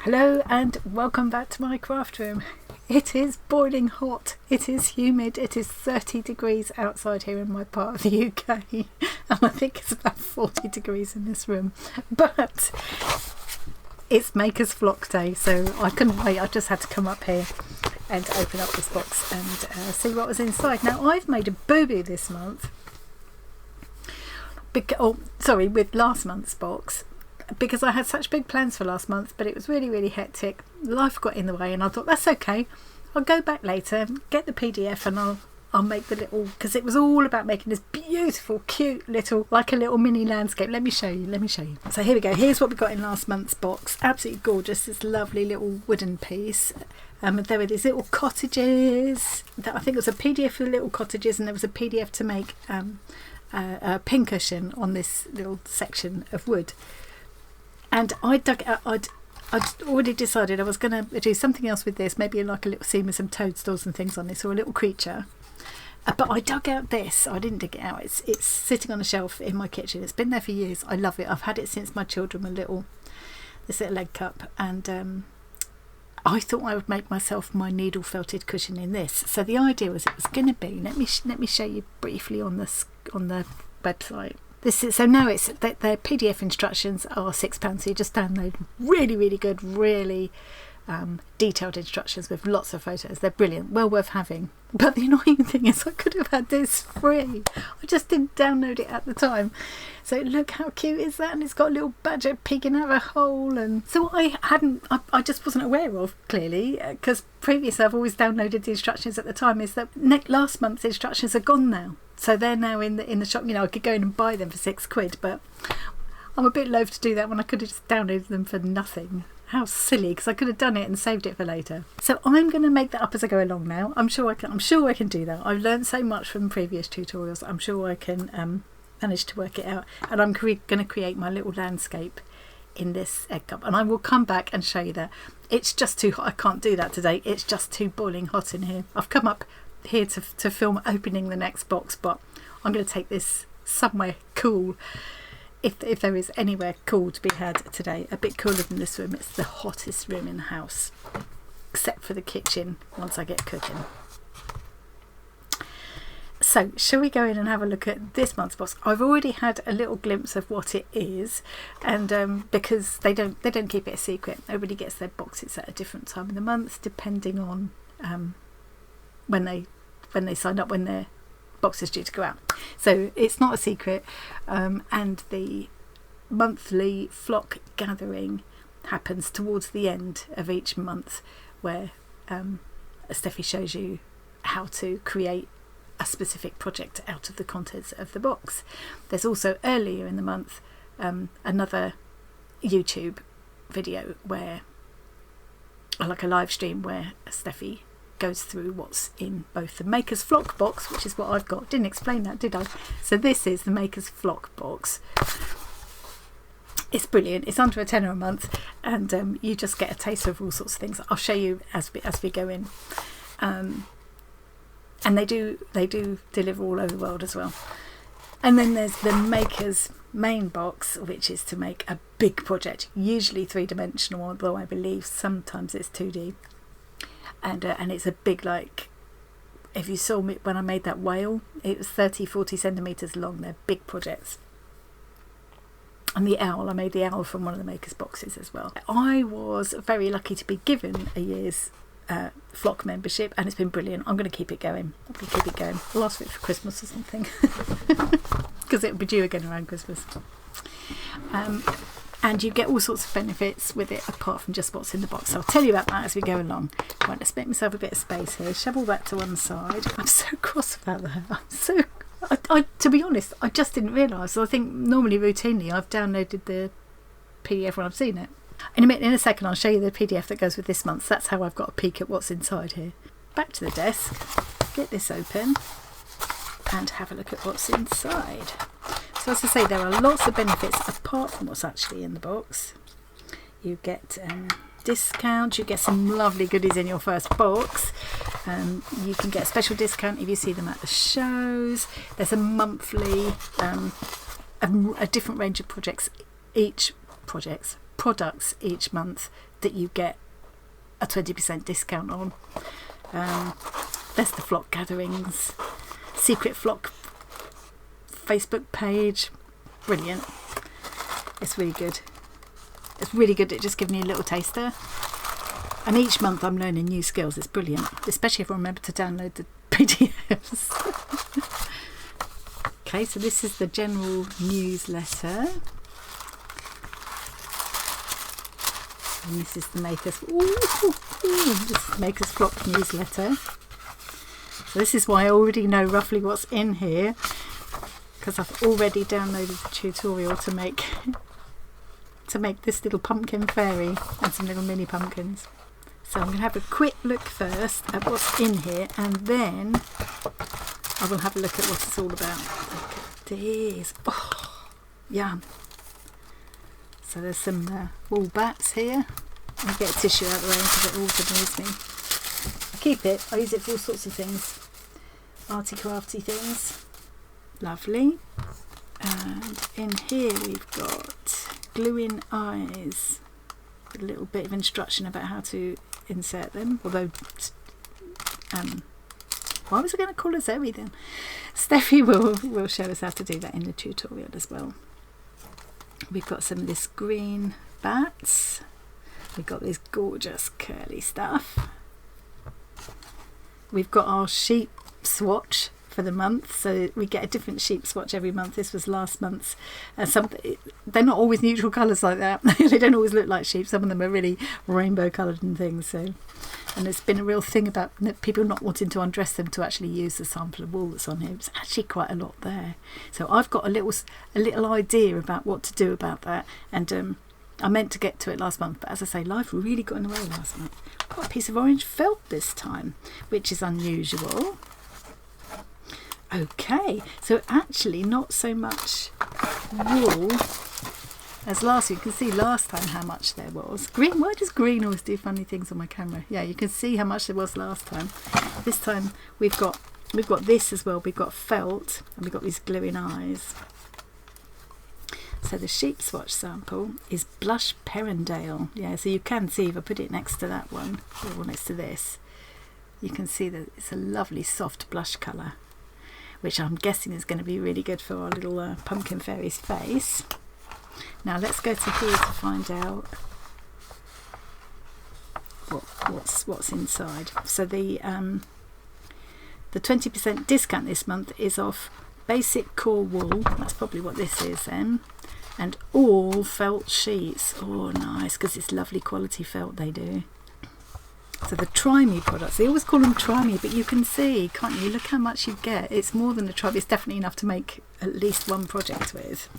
Hello and welcome back to my craft room. It is boiling hot, it is humid, it is 30 degrees outside here in my part of the UK, and I think it's about 40 degrees in this room, but it's Maker's Vlog day, so I couldn't wait. I just had to come up here and open up this box and see what was inside. Now I've made a boo-boo this month, with last month's box, because I had such big plans for last month, but it was really hectic. Life got in the way and I thought that's okay, I'll go back later, get the PDF, and I'll make the little, because it was all about making this beautiful cute little, like a little mini landscape. Let me show you. So here we go, here's what we got in last month's box. Absolutely gorgeous, this lovely little wooden piece. There were these little cottages, I think it was a PDF for the little cottages, and there was a PDF to make a pincushion on this little section of wood. And I'd already decided I was going to do something else with this, maybe like a little scene with some toadstools and things on this, or a little creature. But I dug out this. I didn't dig it out. It's sitting on a shelf in my kitchen. It's been there for years. I love it. I've had it since my children were little. This little egg cup, and I thought I would make myself my needle felted cushion in this. So the idea was it was going to be. Let me show you briefly on the website. This is, so now it's their PDF instructions are £6, so you just download really good, really detailed instructions with lots of photos. They're brilliant, well worth having. But the annoying thing is I could have had this free. I just didn't download it at the time. So look how cute is that, and it's got a little badger peeking out of a hole. And so I just wasn't aware of, clearly, because previously I've always downloaded the instructions at the time, is that last month's instructions are gone now. So they're now in the shop. You know, I could go in and buy them for £6, but I'm a bit loath to do that when I could have just downloaded them for nothing. How silly, because I could have done it and saved it for later. So I'm going to make that up as I go along now. I'm sure I can do that. I've learned so much from previous tutorials. I'm sure I can manage to work it out. And I'm going to create my little landscape in this egg cup. And I will come back and show you that. It's just too hot. I can't do that today. It's just too boiling hot in here. I've come up here to film opening the next box, but I'm going to take this somewhere cool, if there is anywhere cool to be had today. A bit cooler than this room. It's the hottest room in the house, except for the kitchen once I get cooking. So shall we go in and have a look at this month's box? I've already had a little glimpse of what it is, and because they don't keep it a secret, everybody gets their boxes at a different time of the month depending on when they sign up, when their box is due to go out. So it's not a secret, and the monthly flock gathering happens towards the end of each month, where Steffi shows you how to create a specific project out of the contents of the box. There's also earlier in the month another YouTube video where, like a live stream, where Steffi goes through what's in both the Maker's Flock box, which is what I've got. Didn't explain that, did I? So this is the Maker's Flock box. It's brilliant. It's under £10 a month, and you just get a taste of all sorts of things. I'll show you as we go in. And they do deliver all over the world as well. And then there's the Maker's main box, which is to make a big project, usually 3-dimensional, although I believe sometimes it's 2D. And it's a big, like, if you saw me when I made that whale, it was 30-40 centimetres long. They're big projects. And the owl, I made the owl from one of the Maker's boxes as well. I was very lucky to be given a year's flock membership, and it's been brilliant. I'm going to keep it going. I'll ask for it for Christmas or something, because it'll be due again around Christmas. And you get all sorts of benefits with it apart from just what's in the box. So I'll tell you about that as we go along. Right, let's make myself a bit of space here. Shovel that to one side. I'm so cross about that. To be honest, I just didn't realise. So I think normally, routinely, I've downloaded the PDF when I've seen it. In a second, I'll show you the PDF that goes with this month. So that's how I've got a peek at what's inside here. Back to the desk. Get this open and have a look at what's inside. So as I say, there are lots of benefits apart from what's actually in the box. You get discount, you get some lovely goodies in your first box. You can get a special discount if you see them at the shows. There's a monthly, a different range of projects. Each products each month that you get a 20% discount on. There's the flock gatherings, secret flock Facebook page. Brilliant. It's really good. It's really good at just giving me a little taster. And each month I'm learning new skills. It's brilliant, especially if I remember to download the PDFs. Okay, so this is the general newsletter. And this is the Makers. This is the Makers Flock newsletter. So this is why I already know roughly what's in here, because I've already downloaded the tutorial to make this little pumpkin fairy and some little mini pumpkins. So I'm going to have a quick look first at what's in here, and then I will have a look at what it's all about. Look at these. Oh, yum. So there's some wool bats here. I'll get a tissue out of the way because it always annoys me. I keep it. I use it for all sorts of things. Arty crafty things. Lovely. And in here we've got glue-in eyes. A little bit of instruction about how to insert them. Although, why was I going to call her Zoe then? Steffi will show us how to do that in the tutorial as well. We've got some of this green bats. We've got this gorgeous curly stuff. We've got our sheep swatch for the month, so we get a different sheep swatch every month. This was last month's. They're not always neutral colours like that. They don't always look like sheep. Some of them are really rainbow coloured and things. So, and it's been a real thing about people not wanting to undress them to actually use the sample of wool that's on here. It's actually quite a lot there. So I've got a little idea about what to do about that, and I meant to get to it last month, but as I say, life really got in the way last month. I've got a piece of orange felt this time, which is unusual. Okay, so actually not so much wool as last week. You can see last time how much there was. Green, why does green always do funny things on my camera? Yeah, you can see how much there was last time. This time we've got this as well. We've got felt and we've got these glue-in eyes. So the sheep swatch sample is Blush Perendale. Yeah, so you can see if I put it next to that one, or next to this, you can see that it's a lovely soft blush colour, which I'm guessing is going to be really good for our little pumpkin fairy's face. Now let's go to here to find out what's inside. So the 20% discount this month is off basic core wool. That's probably what this is then. And all felt sheets. Oh, nice, because it's lovely quality felt they do. So the Try Me products, they always call them Try Me, but you can see, can't you? Look how much you get. It's more than a Try Me. It's definitely enough to make at least one project with.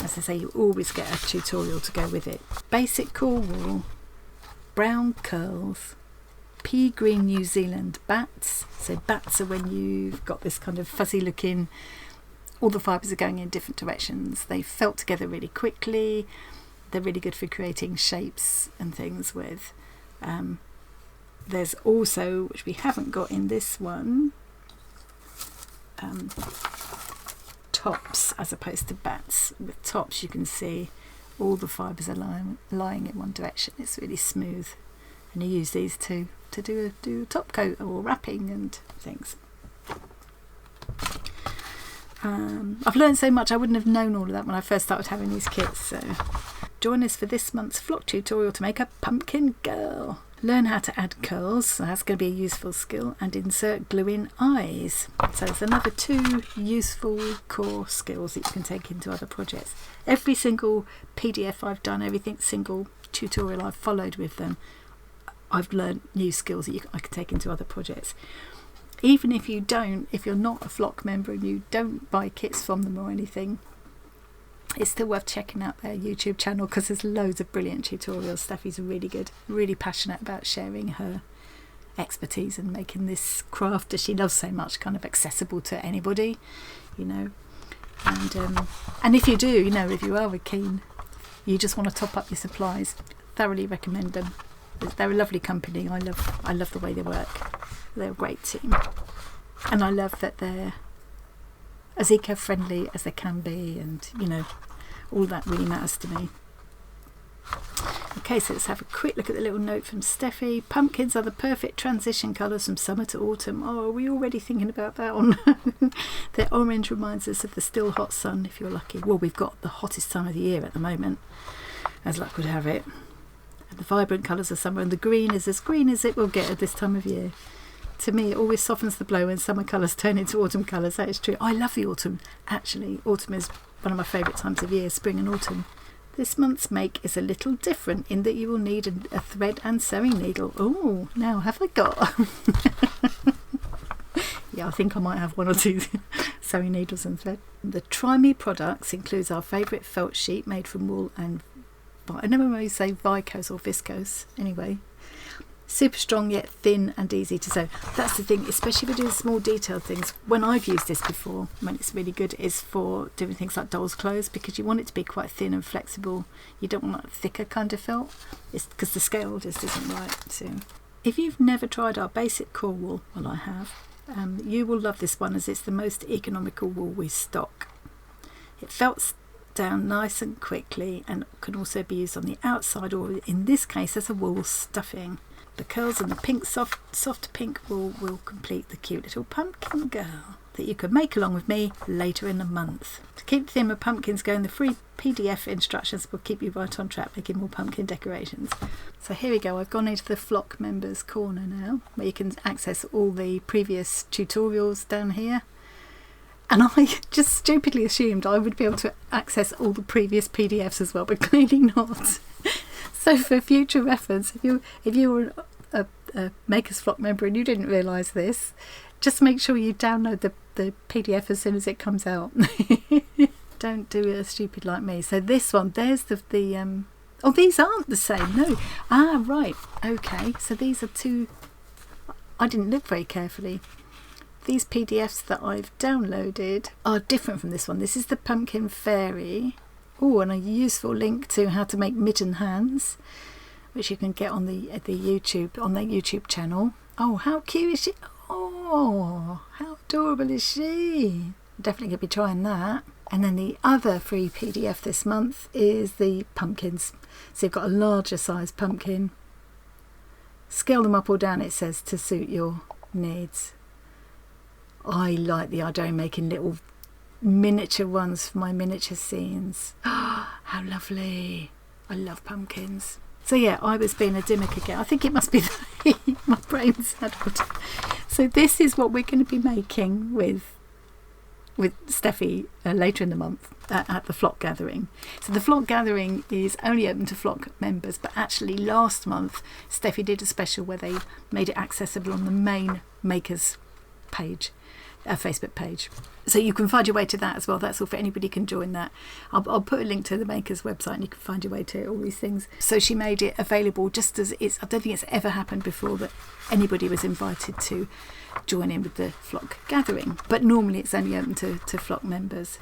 As I say, you always get a tutorial to go with it. Basic core wool, brown curls, pea green New Zealand bats. So bats are when you've got this kind of fuzzy looking, all the fibres are going in different directions. They felt together really quickly. They're really good for creating shapes and things with. There's also, which we haven't got in this one, tops as opposed to bats. With tops you can see all the fibres are lying in one direction. It's really smooth, and you use these to do a top coat or wrapping and things. I've learned so much. I wouldn't have known all of that when I first started having these kits. So join us for this month's flock tutorial to make a pumpkin girl. Learn how to add curls, so that's going to be a useful skill, and insert glue-in eyes. So there's another 2 useful core skills that you can take into other projects. Every single PDF I've done, every single tutorial I've followed with them, I've learned new skills that I can take into other projects. Even if you're not a flock member and you don't buy kits from them or anything, it's still worth checking out their YouTube channel, because there's loads of brilliant tutorials. Steffi's really good, really passionate about sharing her expertise and making this craft that she loves so much kind of accessible to anybody, you know. And if you do, you know, if you are keen, you just want to top up your supplies, thoroughly recommend them. They're a lovely company. I love the way they work. They're a great team, and I love that they're as eco-friendly as they can be, and you know, all that really matters to me. Okay, so let's have a quick look at the little note from Steffi. Pumpkins are the perfect transition colours from summer to autumn. Oh, are we already thinking about that one? Their orange reminds us of the still hot sun, if you're lucky. Well, we've got the hottest time of the year at the moment, as luck would have it. And the vibrant colours of summer, and the green is as green as it will get at this time of year. To me, it always softens the blow when summer colours turn into autumn colours. That is true. I love the autumn, actually. Autumn is one of my favourite times of year, spring and autumn. This month's make is a little different in that you will need a thread and sewing needle. Oh, now have I got? Yeah, I think I might have 1 or 2 sewing needles and thread. The Try Me products includes our favourite felt sheet made from wool and, I never really say viscose or viscose, anyway. Super strong yet thin and easy to sew. That's the thing, especially if you're doing small detailed things. When I've used this before, when it's really good, is for doing things like doll's clothes, because you want it to be quite thin and flexible. You don't want a thicker kind of felt. It's because the scale just isn't right. So if you've never tried our basic core wool, well, I have, you will love this one, as it's the most economical wool we stock. It felts down nice and quickly and can also be used on the outside, or in this case as a wool stuffing. The curls and the pink soft pink wool will complete the cute little pumpkin girl that you can make along with me later in the month. To keep the theme of pumpkins going, the free PDF instructions will keep you right on track making more pumpkin decorations. So here we go, I've gone into the Flock members corner now, where you can access all the previous tutorials down here. And I just stupidly assumed I would be able to access all the previous PDFs as well, but clearly not. So for future reference, if you were a Makers Flock member and you didn't realise this, just make sure you download the PDF as soon as it comes out. Don't do it stupid like me. So this one, there's oh, these aren't the same, no. Ah, right, okay. So these are 2, I didn't look very carefully. These PDFs that I've downloaded are different from this one. This is the Pumpkin Fairy. Oh, and a useful link to how to make mitten hands, which you can get on the YouTube, on their YouTube channel. Oh, how cute is she? Oh, how adorable is she? Definitely going to be trying that. And then the other free PDF this month is the pumpkins. So you've got a larger size pumpkin. Scale them up or down, it says, to suit your needs. I like the idea of making little miniature ones for my miniature scenes. How lovely. I love pumpkins. So yeah, I was being a dimmick again. I think it must be my brain's addled. So this is what we're going to be making with Steffi later in the month at the Flock Gathering. So the Flock Gathering is only open to Flock members, but actually last month Steffi did a special where they made it accessible on the main Makers page, Facebook page. So you can find your way to that as well. That's all for anybody can join that. I'll put a link to the Makers website and you can find your way to all these things. So she made it available just as it's, I don't think it's ever happened before that anybody was invited to join in with the Flock Gathering. But normally it's only open to Flock members.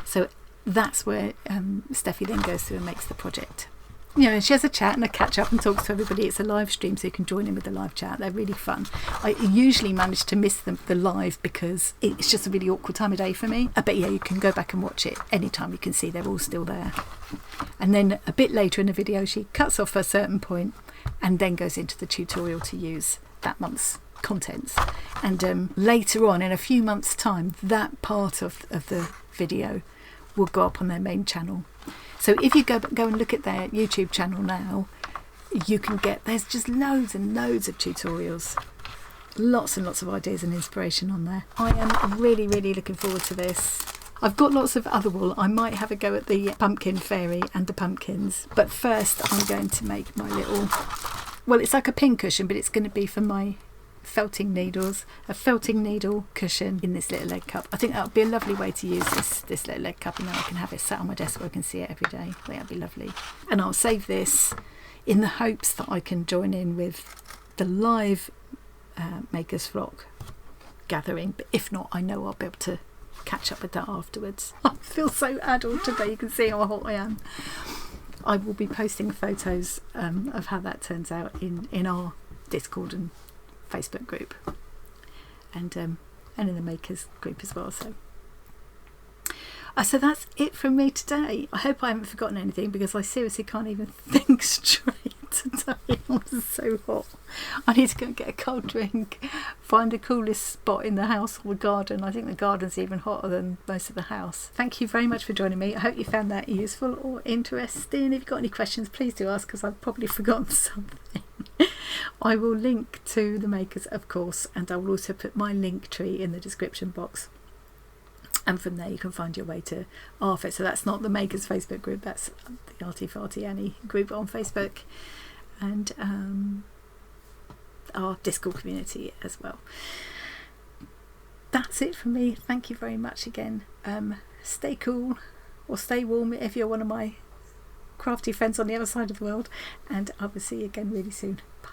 So that's where Steffi then goes through and makes the project. You know, she has a chat and a catch up and talks to everybody. It's a live stream, so you can join in with the live chat. They're really fun. I usually manage to miss the live because it's just a really awkward time of day for me. But yeah, you can go back and watch it anytime. You can see they're all still there. And then a bit later in the video, she cuts off a certain point and then goes into the tutorial to use that month's contents. And later on, in a few months' time, that part of the video will go up on their main channel. So if you go and look at their YouTube channel now, you can there's just loads and loads of tutorials. Lots and lots of ideas and inspiration on there. I am really, really looking forward to this. I've got lots of other wool. I might have a go at the Pumpkin Fairy and the pumpkins. But first I'm going to make my little, well, it's like a pin cushion, but it's going to be for my felting needles, a felting needle cushion in this little egg cup. I think that would be a lovely way to use this little egg cup, and then I can have it sat on my desk where I can see it every day. I think that'd be lovely. And I'll save this in the hopes that I can join in with the live Makers Flock Gathering, but if not, I know I'll be able to catch up with that afterwards. I feel so addled today. You can see how hot I am. I will be posting photos of how that turns out in our Discord and Facebook group, and in the Makers group as well. So that's it from me today. I hope I haven't forgotten anything, because I seriously can't even think straight. so hot. I need to go and get a cold drink, find the coolest spot in the house or the garden. I think the garden's even hotter than most of the house. Thank you very much for joining me. I hope you found that useful or interesting. If you've got any questions, please do ask, because I've probably forgotten something. I will link to The Makers, of course, and I will also put my link tree in the description box. And from there you can find your way to ARFIT. So that's not the Makers Facebook group, that's the Arty Farty Annie group on Facebook, and our Discord community as well. That's it from me. Thank you very much again. Stay cool or stay warm if you're one of my crafty friends on the other side of the world, and I will see you again really soon. Bye.